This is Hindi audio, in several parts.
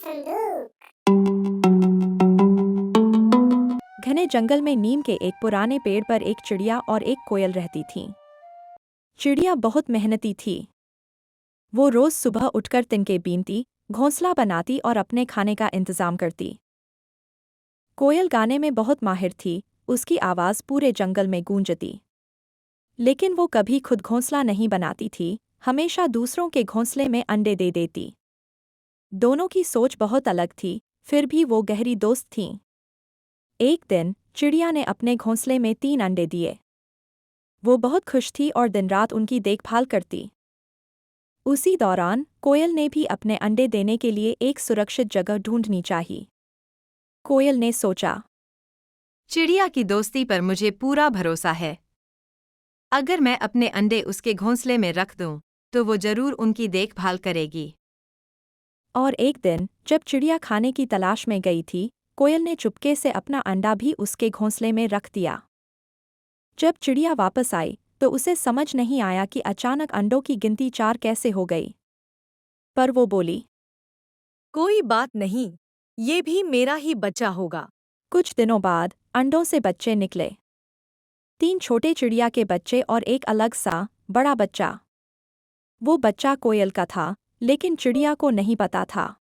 संदूक। घने जंगल में नीम के एक पुराने पेड़ पर एक चिड़िया और एक कोयल रहती थीं। चिड़िया बहुत मेहनती थी। वो रोज सुबह उठकर तिनके बीनती, घोंसला बनाती और अपने खाने का इंतजाम करती। कोयल गाने में बहुत माहिर थी, उसकी आवाज़ पूरे जंगल में गूंजती। लेकिन वो कभी खुद घोंसला नहीं बनाती थी, हमेशा दूसरों के घोंसले में अंडे दे देती। दोनों की सोच बहुत अलग थी, फिर भी वो गहरी दोस्त थीं। एक दिन चिड़िया ने अपने घोंसले में 3 अंडे दिए। वो बहुत खुश थी और दिन रात उनकी देखभाल करती। उसी दौरान कोयल ने भी अपने अंडे देने के लिए एक सुरक्षित जगह ढूंढनी चाहिए। कोयल ने सोचा, चिड़िया की दोस्ती पर मुझे पूरा भरोसा है। अगर मैं अपने अंडे उसके घोंसले में रख दूं, तो वो जरूर उनकी देखभाल करेगी। और एक दिन जब चिड़िया खाने की तलाश में गई थी, कोयल ने चुपके से अपना अंडा भी उसके घोंसले में रख दिया। जब चिड़िया वापस आई तो उसे समझ नहीं आया कि अचानक अंडों की गिनती 4 कैसे हो गई। पर वो बोली, कोई बात नहीं, ये भी मेरा ही बच्चा होगा। कुछ दिनों बाद अंडों से बच्चे निकले। 3 छोटे चिड़िया के बच्चे और एक अलग सा बड़ा बच्चा। वो बच्चा कोयल का था, लेकिन चिड़िया को नहीं पता था।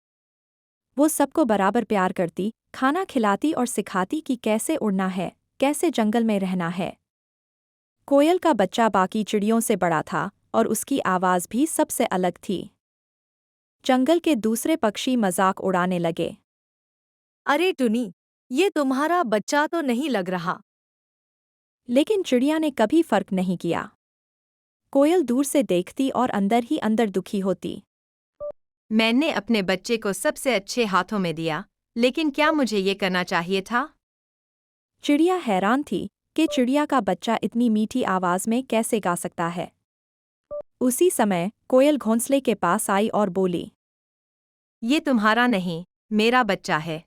वो सबको बराबर प्यार करती, खाना खिलाती और सिखाती कि कैसे उड़ना है, कैसे जंगल में रहना है। कोयल का बच्चा बाकी चिड़ियों से बड़ा था और उसकी आवाज़ भी सबसे अलग थी। जंगल के दूसरे पक्षी मजाक उड़ाने लगे। अरे टुनी, ये तुम्हारा बच्चा तो नहीं लग रहा। लेकिन चिड़िया ने कभी फर्क नहीं किया। कोयल दूर से देखती और अंदर ही अंदर दुखी होती। मैंने अपने बच्चे को सबसे अच्छे हाथों में दिया, लेकिन क्या मुझे ये करना चाहिए था? चिड़िया हैरान थी कि चिड़िया का बच्चा इतनी मीठी आवाज़ में कैसे गा सकता है। उसी समय कोयल घोंसले के पास आई और बोली, ये तुम्हारा नहीं, मेरा बच्चा है।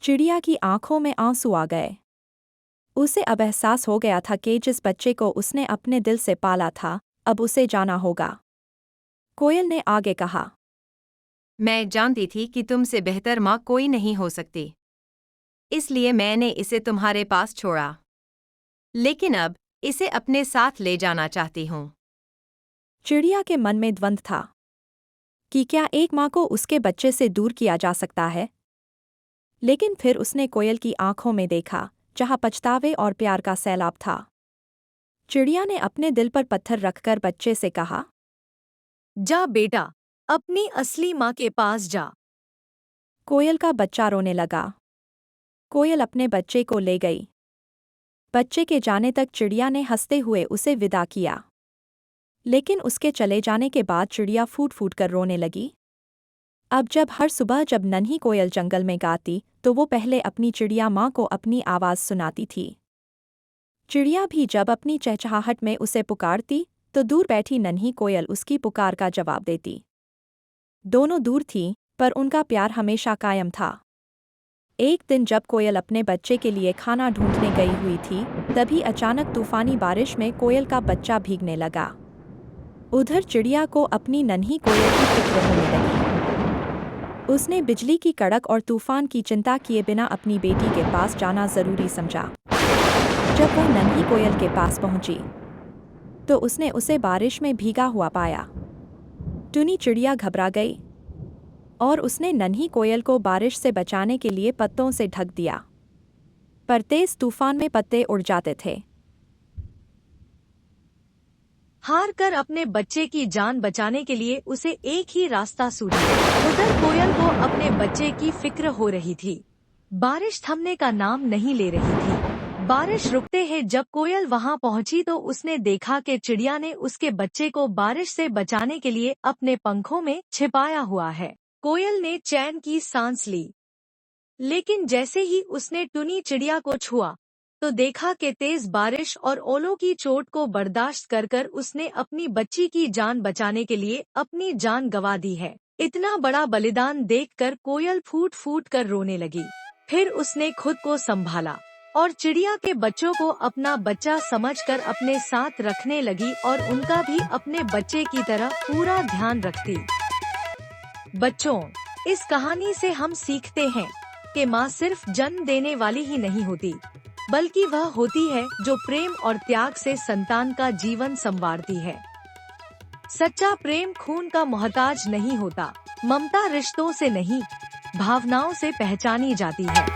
चिड़िया की आंखों में आंसू आ गए। उसे अब एहसास हो गया था कि जिस बच्चे को उसने अपने दिल से पाला था, अब उसे जाना होगा। कोयल ने आगे कहा, मैं जानती थी कि तुमसे बेहतर माँ कोई नहीं हो सकती, इसलिए मैंने इसे तुम्हारे पास छोड़ा। लेकिन अब इसे अपने साथ ले जाना चाहती हूँ। चिड़िया के मन में द्वंद्व था कि क्या एक माँ को उसके बच्चे से दूर किया जा सकता है। लेकिन फिर उसने कोयल की आंखों में देखा, जहाँ पछतावे और प्यार का सैलाब था। चिड़िया ने अपने दिल पर पत्थर रखकर बच्चे से कहा, जा बेटा, अपनी असली माँ के पास जा। कोयल का बच्चा रोने लगा। कोयल अपने बच्चे को ले गई। बच्चे के जाने तक चिड़िया ने हंसते हुए उसे विदा किया। लेकिन उसके चले जाने के बाद चिड़िया फूट फूट कर रोने लगी। अब जब हर सुबह जब नन्ही कोयल जंगल में गाती तो वो पहले अपनी चिड़िया माँ को अपनी आवाज़ सुनाती थी। चिड़िया भी जब अपनी चहचहाहट में उसे पुकारती तो दूर बैठी नन्ही कोयल उसकी पुकार का जवाब देती। दोनों दूर थीं, पर उनका प्यार हमेशा कायम था। एक दिन जब कोयल अपने बच्चे के लिए खाना ढूंढने गई हुई थी, तभी अचानक तूफानी बारिश में कोयल का बच्चा भीगने लगा। उधर चिड़िया को अपनी नन्ही कोयल की फिक्र होने लगी। उसने बिजली की कड़क और तूफान की चिंता किए बिना अपनी बेटी के पास जाना जरूरी समझा। जब वह नन्ही कोयल के पास पहुंची, तो उसने उसे बारिश में भीगा हुआ पाया। टुनी चिड़िया घबरा गई और उसने नन्ही कोयल को बारिश से बचाने के लिए पत्तों से ढक दिया। पर तेज तूफान में पत्ते उड़ जाते थे। हार कर अपने बच्चे की जान बचाने के लिए उसे एक ही रास्ता सूझा। उधर कोयल को अपने बच्चे की फिक्र हो रही थी। बारिश थमने का नाम नहीं ले रही थी। बारिश रुकते ही जब कोयल वहां पहुंची तो उसने देखा कि चिड़िया ने उसके बच्चे को बारिश से बचाने के लिए अपने पंखों में छिपाया हुआ है। कोयल ने चैन की सांस ली, लेकिन जैसे ही उसने टुनी चिड़िया को छुआ तो देखा कि तेज बारिश और ओलों की चोट को बर्दाश्त कर कर उसने अपनी बच्ची की जान बचाने के लिए अपनी जान गंवा दी है। इतना बड़ा बलिदान देखकर कोयल फूट फूट कर रोने लगी। फिर उसने खुद को संभाला और चिड़िया के बच्चों को अपना बच्चा समझकर अपने साथ रखने लगी और उनका भी अपने बच्चे की तरह पूरा ध्यान रखती। बच्चों, इस कहानी से हम सीखते हैं कि माँ सिर्फ जन्म देने वाली ही नहीं होती, बल्कि वह होती है जो प्रेम और त्याग से संतान का जीवन संवारती है। सच्चा प्रेम खून का मोहताज नहीं होता, ममता रिश्तों से नहीं, भावनाओं से पहचानी जाती है।